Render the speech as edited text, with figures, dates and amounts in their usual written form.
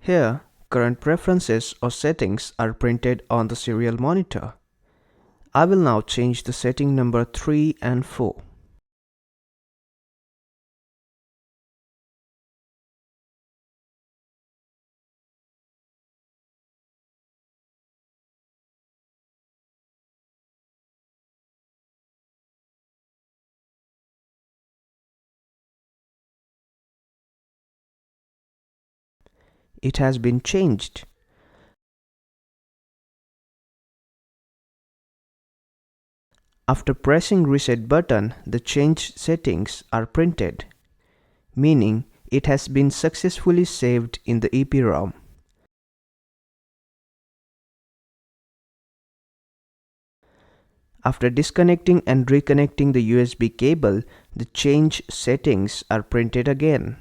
Here, current preferences or settings are printed on the serial monitor. I will now change the setting number 3 and 4. It has been changed. After pressing reset button, the changed settings are printed, meaning it has been successfully saved in the EPROM. After disconnecting and reconnecting the USB cable, the changed settings are printed again.